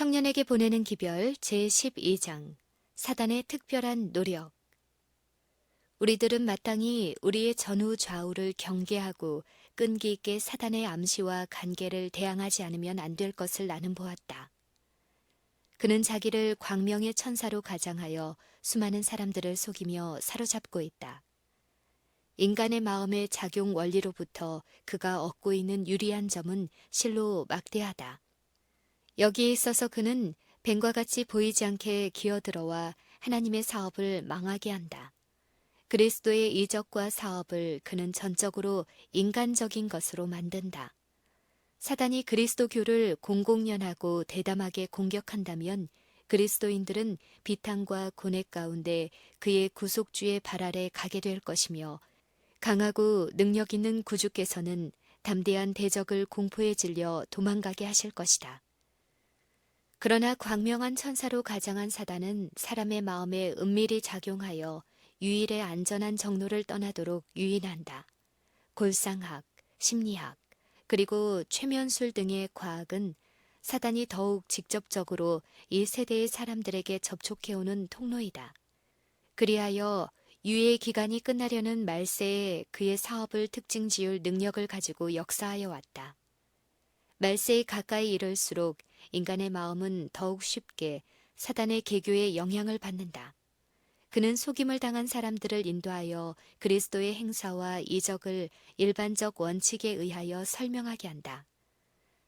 청년에게 보내는 기별 제12장 사단의 특별한 노력. 우리들은 마땅히 우리의 전후 좌우를 경계하고 끈기 있게 사단의 암시와 간계를 대항하지 않으면 안 될 것을 나는 보았다. 그는 자기를 광명의 천사로 가장하여 수많은 사람들을 속이며 사로잡고 있다. 인간의 마음의 작용 원리로부터 그가 얻고 있는 유리한 점은 실로 막대하다. 여기에 있어서 그는 뱀과 같이 보이지 않게 기어들어와 하나님의 사업을 망하게 한다. 그리스도의 이적과 사업을 그는 전적으로 인간적인 것으로 만든다. 사단이 그리스도교를 공공연하고 대담하게 공격한다면 그리스도인들은 비탄과 고뇌 가운데 그의 구속주의 발 아래 가게 될 것이며 강하고 능력 있는 구주께서는 담대한 대적을 공포에 질려 도망가게 하실 것이다. 그러나 광명한 천사로 가장한 사단은 사람의 마음에 은밀히 작용하여 유일의 안전한 정로를 떠나도록 유인한다. 골상학, 심리학, 그리고 최면술 등의 과학은 사단이 더욱 직접적으로 이 세대의 사람들에게 접촉해오는 통로이다. 그리하여 유예 기간이 끝나려는 말세에 그의 사업을 특징 지을 능력을 가지고 역사하여 왔다. 말세에 가까이 이를수록 인간의 마음은 더욱 쉽게 사단의 계교에 영향을 받는다. 그는 속임을 당한 사람들을 인도하여 그리스도의 행사와 이적을 일반적 원칙에 의하여 설명하게 한다.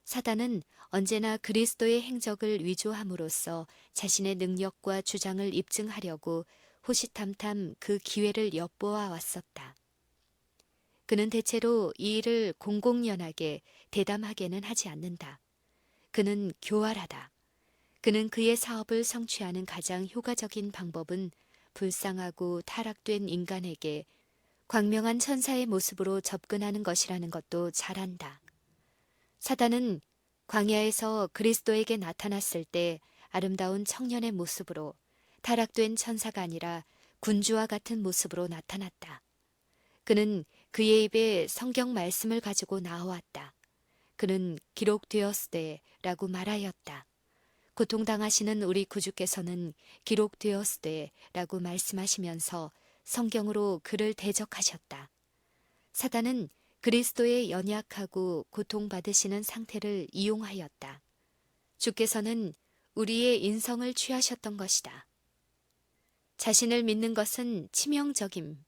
사단은 언제나 그리스도의 행적을 위조함으로써 자신의 능력과 주장을 입증하려고 호시탐탐 그 기회를 엿보아 왔었다. 그는 대체로 이 일을 공공연하게 대담하게는 하지 않는다. 그는 교활하다. 그는 그의 사업을 성취하는 가장 효과적인 방법은 불쌍하고 타락된 인간에게 광명한 천사의 모습으로 접근하는 것이라는 것도 잘 안다. 사단은 광야에서 그리스도에게 나타났을 때 아름다운 청년의 모습으로 타락된 천사가 아니라 군주와 같은 모습으로 나타났다. 그는 그의 입에 성경 말씀을 가지고 나와왔다. 그는 기록되었으되라고 말하였다. 고통당하시는 우리 구주께서는 기록되었으되라고 말씀하시면서 성경으로 그를 대적하셨다. 사단은 그리스도의 연약하고 고통받으시는 상태를 이용하였다. 주께서는 우리의 인성을 취하셨던 것이다. 자신을 믿는 것은 치명적임.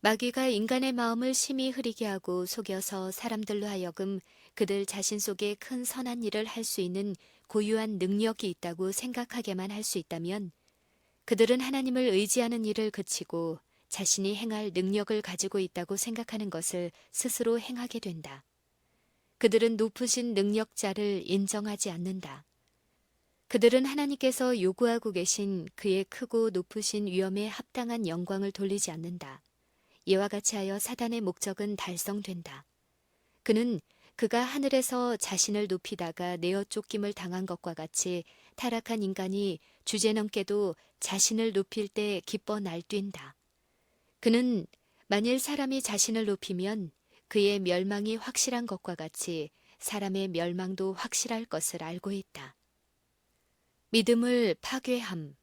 마귀가 인간의 마음을 심히 흐리게 하고 속여서 사람들로 하여금 그들 자신 속에 큰 선한 일을 할 수 있는 고유한 능력이 있다고 생각하게만 할 수 있다면 그들은 하나님을 의지하는 일을 그치고 자신이 행할 능력을 가지고 있다고 생각하는 것을 스스로 행하게 된다. 그들은 높으신 능력자를 인정하지 않는다. 그들은 하나님께서 요구하고 계신 그의 크고 높으신 위엄에 합당한 영광을 돌리지 않는다. 이와 같이 하여 사단의 목적은 달성된다. 그는 그가 하늘에서 자신을 높이다가 내어 쫓김을 당한 것과 같이 타락한 인간이 주제넘게도 자신을 높일 때 기뻐 날뛴다. 그는 만일 사람이 자신을 높이면 그의 멸망이 확실한 것과 같이 사람의 멸망도 확실할 것을 알고 있다. 믿음을 파괴함.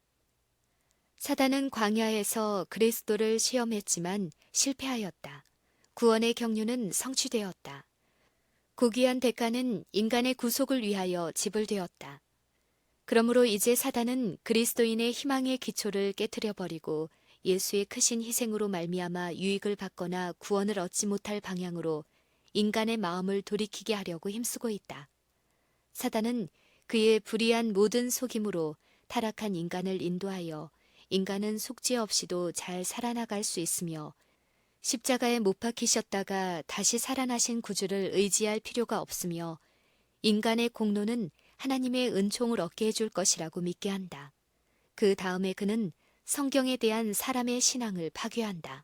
사단은 광야에서 그리스도를 시험했지만 실패하였다. 구원의 경륜은 성취되었다. 고귀한 대가는 인간의 구속을 위하여 지불되었다. 그러므로 이제 사단은 그리스도인의 희망의 기초를 깨트려 버리고 예수의 크신 희생으로 말미암아 유익을 받거나 구원을 얻지 못할 방향으로 인간의 마음을 돌이키게 하려고 힘쓰고 있다. 사단은 그의 불의한 모든 속임으로 타락한 인간을 인도하여 인간은 속죄 없이도 잘 살아나갈 수 있으며 십자가에 못 박히셨다가 다시 살아나신 구주를 의지할 필요가 없으며 인간의 공로는 하나님의 은총을 얻게 해줄 것이라고 믿게 한다. 그 다음에 그는 성경에 대한 사람의 신앙을 파괴한다.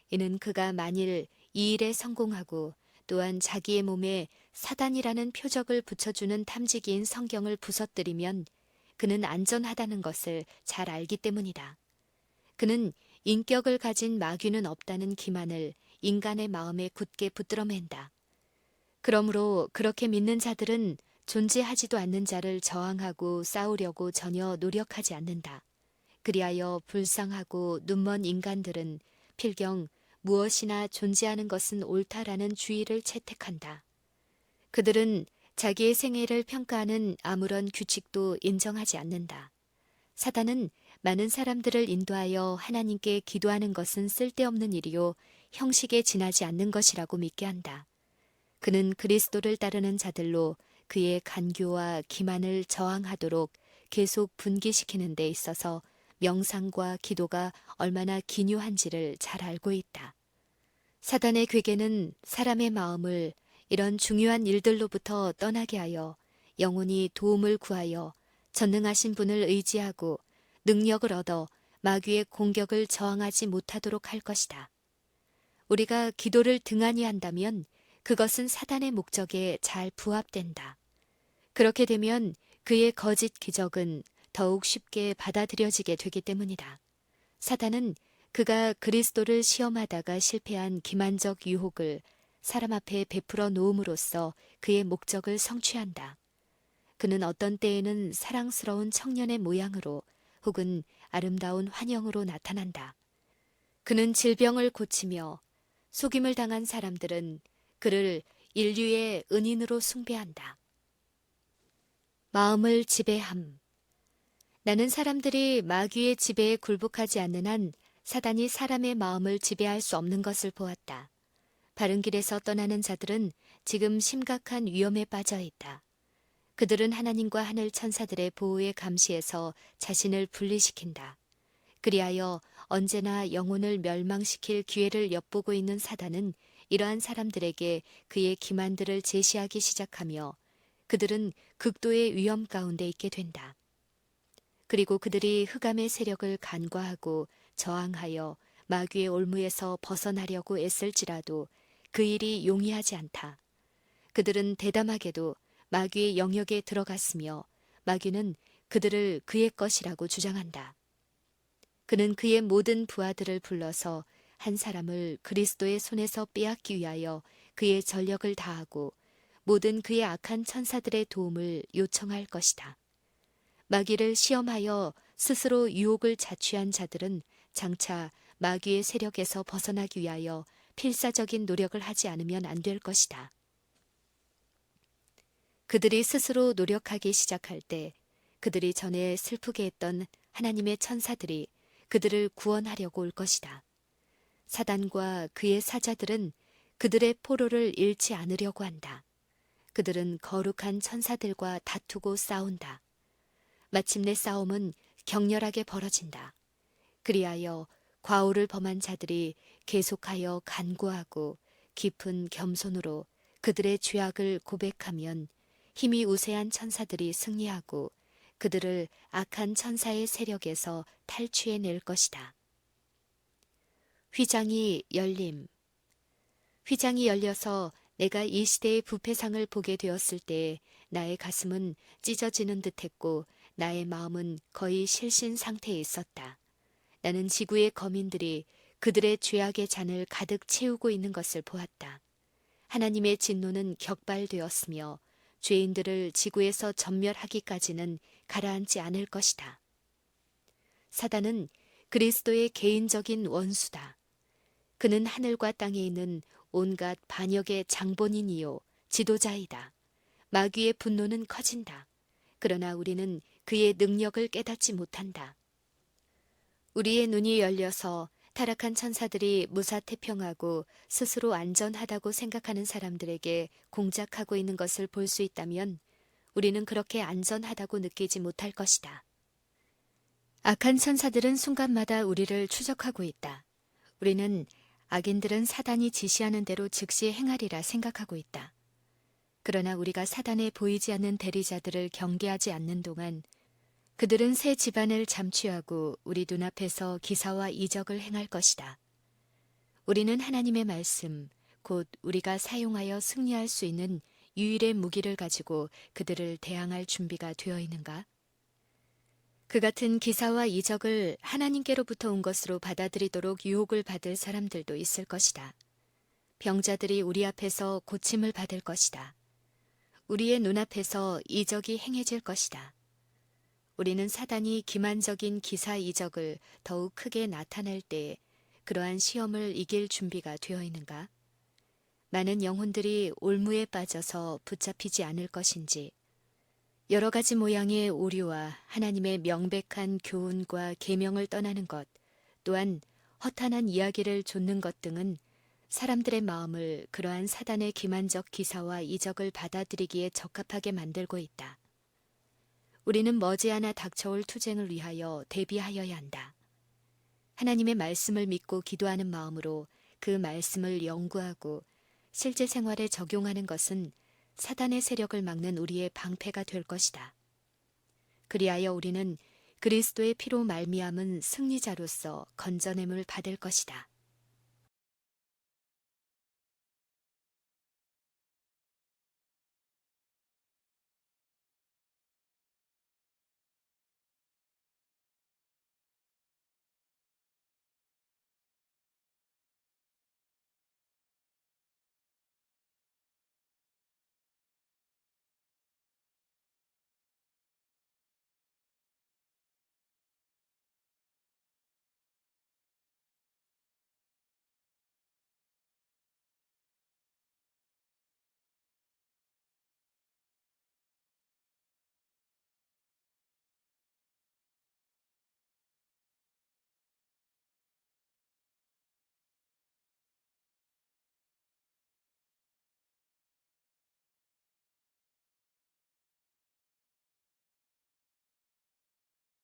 이는 그가 만일 이 일에 성공하고 또한 자기의 몸에 사단이라는 표적을 붙여주는 탐지기인 성경을 부서뜨리면 그는 안전하다는 것을 잘 알기 때문이다. 그는 인격을 가진 마귀는 없다는 기만을 인간의 마음에 굳게 붙들어맨다. 그러므로 그렇게 믿는 자들은 존재하지도 않는 자를 저항하고 싸우려고 전혀 노력하지 않는다. 그리하여 불쌍하고 눈먼 인간들은 필경 무엇이나 존재하는 것은 옳다라는 주의를 채택한다. 그들은 자기의 생애를 평가하는 아무런 규칙도 인정하지 않는다. 사단은 많은 사람들을 인도하여 하나님께 기도하는 것은 쓸데없는 일이요 형식에 지나지 않는 것이라고 믿게 한다. 그는 그리스도를 따르는 자들로 그의 간교와 기만을 저항하도록 계속 분기시키는 데 있어서 명상과 기도가 얼마나 기묘한지를 잘 알고 있다. 사단의 괴계는 사람의 마음을 이런 중요한 일들로부터 떠나게 하여 영원히 도움을 구하여 전능하신 분을 의지하고 능력을 얻어 마귀의 공격을 저항하지 못하도록 할 것이다. 우리가 기도를 등한히 한다면 그것은 사단의 목적에 잘 부합된다. 그렇게 되면 그의 거짓 기적은 더욱 쉽게 받아들여지게 되기 때문이다. 사단은 그가 그리스도를 시험하다가 실패한 기만적 유혹을 사람 앞에 베풀어 놓음으로써 그의 목적을 성취한다. 그는 어떤 때에는 사랑스러운 청년의 모양으로 혹은 아름다운 환영으로 나타난다. 그는 질병을 고치며 속임을 당한 사람들은 그를 인류의 은인으로 숭배한다. 마음을 지배함. 나는 사람들이 마귀의 지배에 굴복하지 않는 한 사단이 사람의 마음을 지배할 수 없는 것을 보았다. 바른 길에서 떠나는 자들은 지금 심각한 위험에 빠져 있다. 그들은 하나님과 하늘 천사들의 보호에 감시해서 자신을 분리시킨다. 그리하여 언제나 영혼을 멸망시킬 기회를 엿보고 있는 사단은 이러한 사람들에게 그의 기만들을 제시하기 시작하며 그들은 극도의 위험 가운데 있게 된다. 그리고 그들이 흑암의 세력을 간과하고 저항하여 마귀의 올무에서 벗어나려고 애쓸지라도 그 일이 용이하지 않다. 그들은 대담하게도 마귀의 영역에 들어갔으며 마귀는 그들을 그의 것이라고 주장한다. 그는 그의 모든 부하들을 불러서 한 사람을 그리스도의 손에서 빼앗기 위하여 그의 전력을 다하고 모든 그의 악한 천사들의 도움을 요청할 것이다. 마귀를 시험하여 스스로 유혹을 자취한 자들은 장차 마귀의 세력에서 벗어나기 위하여 필사적인 노력을 하지 않으면 안 될 것이다. 그들이 스스로 노력하기 시작할 때 그들이 전에 슬프게 했던 하나님의 천사들이 그들을 구원하려고 올 것이다. 사단과 그의 사자들은 그들의 포로를 잃지 않으려고 한다. 그들은 거룩한 천사들과 다투고 싸운다. 마침내 싸움은 격렬하게 벌어진다. 그리하여 과오를 범한 자들이 계속하여 간구하고 깊은 겸손으로 그들의 죄악을 고백하면 힘이 우세한 천사들이 승리하고 그들을 악한 천사의 세력에서 탈취해낼 것이다. 휘장이 열림. 휘장이 열려서 내가 이 시대의 부패상을 보게 되었을 때 나의 가슴은 찢어지는 듯했고 나의 마음은 거의 실신 상태에 있었다. 나는 지구의 거민들이 그들의 죄악의 잔을 가득 채우고 있는 것을 보았다. 하나님의 진노는 격발되었으며 죄인들을 지구에서 전멸하기까지는 가라앉지 않을 것이다. 사단은 그리스도의 개인적인 원수다. 그는 하늘과 땅에 있는 온갖 반역의 장본인이요 지도자이다. 마귀의 분노는 커진다. 그러나 우리는 그의 능력을 깨닫지 못한다. 우리의 눈이 열려서 타락한 천사들이 무사태평하고 스스로 안전하다고 생각하는 사람들에게 공작하고 있는 것을 볼 수 있다면 우리는 그렇게 안전하다고 느끼지 못할 것이다. 악한 천사들은 순간마다 우리를 추적하고 있다. 우리는 악인들은 사단이 지시하는 대로 즉시 행하리라 생각하고 있다. 그러나 우리가 사단에 보이지 않는 대리자들을 경계하지 않는 동안 그들은 새 집안을 잠취하고 우리 눈앞에서 기사와 이적을 행할 것이다. 우리는 하나님의 말씀, 곧 우리가 사용하여 승리할 수 있는 유일의 무기를 가지고 그들을 대항할 준비가 되어 있는가? 그 같은 기사와 이적을 하나님께로부터 온 것으로 받아들이도록 유혹을 받을 사람들도 있을 것이다. 병자들이 우리 앞에서 고침을 받을 것이다. 우리의 눈앞에서 이적이 행해질 것이다. 우리는 사단이 기만적인 기사 이적을 더욱 크게 나타낼 때 그러한 시험을 이길 준비가 되어 있는가? 많은 영혼들이 올무에 빠져서 붙잡히지 않을 것인지, 여러 가지 모양의 오류와 하나님의 명백한 교훈과 계명을 떠나는 것, 또한 허탄한 이야기를 좇는 것 등은 사람들의 마음을 그러한 사단의 기만적 기사와 이적을 받아들이기에 적합하게 만들고 있다. 우리는 머지않아 닥쳐올 투쟁을 위하여 대비하여야 한다. 하나님의 말씀을 믿고 기도하는 마음으로 그 말씀을 연구하고 실제 생활에 적용하는 것은 사단의 세력을 막는 우리의 방패가 될 것이다. 그리하여 우리는 그리스도의 피로 말미암은 승리자로서 건져냄을 받을 것이다.